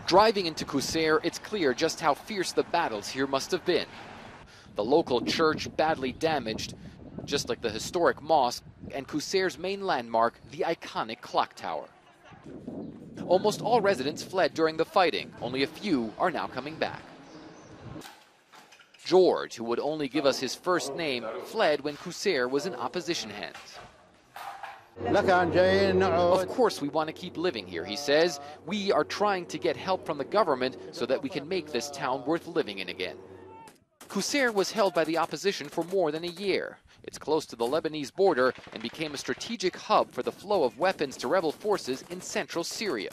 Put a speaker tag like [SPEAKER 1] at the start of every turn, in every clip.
[SPEAKER 1] Driving into Qusair, it's clear just how fierce the battles here must have been. The local church badly damaged, just like the historic mosque and Qusair's main landmark, the iconic clock tower. Almost all residents fled during the fighting. Only a few are now coming back. George, who would only give us his first name, fled when Qusair was in opposition hands. Of course we want to keep living here, he says. We are trying to get help from the government so that we can make this town worth living in again. Qusair was held by the opposition for more than a year. It's close to the Lebanese border and became a strategic hub for the flow of weapons to rebel forces in central Syria.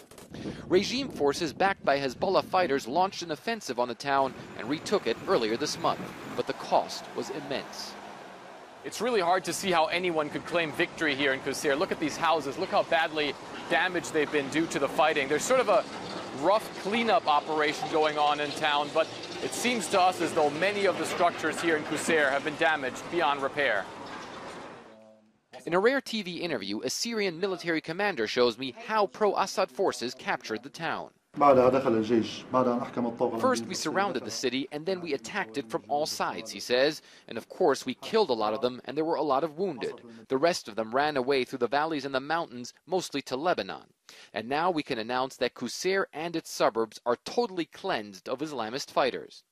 [SPEAKER 1] Regime forces backed by Hezbollah fighters launched an offensive on the town and retook it earlier this month, but the cost was immense.
[SPEAKER 2] It's really hard to see how anyone could claim victory here in Qusair. Look at these houses. Look how badly damaged they've been due to the fighting. There's sort of a rough cleanup operation going on in town, but it seems to us as though many of the structures here in Qusair have been damaged beyond repair.
[SPEAKER 1] In a rare TV interview, a Syrian military commander shows me how pro-Assad forces captured the town. First, we surrounded the city, and then we attacked it from all sides, he says. And of course, we killed a lot of them, and there were a lot of wounded. The rest of them ran away through the valleys and the mountains, mostly to Lebanon. And now we can announce that Qusair and its suburbs are totally cleansed of Islamist fighters.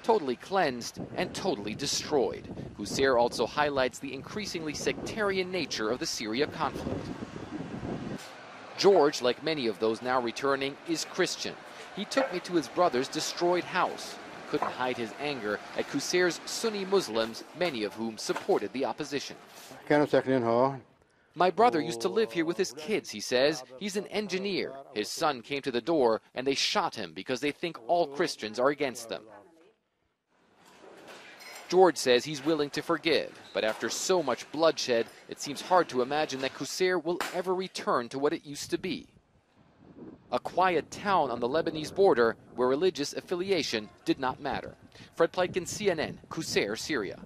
[SPEAKER 1] Totally cleansed and totally destroyed. Qusair also highlights the increasingly sectarian nature of the Syria conflict. George, like many of those now returning, is Christian. He took me to his brother's destroyed house. He couldn't hide his anger at Qusair's Sunni Muslims, many of whom supported the opposition. My brother used to live here with his kids, he says. He's an engineer. His son came to the door and they shot him because they think all Christians are against them. George says he's willing to forgive, but after so much bloodshed, it seems hard to imagine that Qusair will ever return to what it used to be. A quiet town on the Lebanese border where religious affiliation did not matter. Fred Pleitkin, CNN, Qusair, Syria.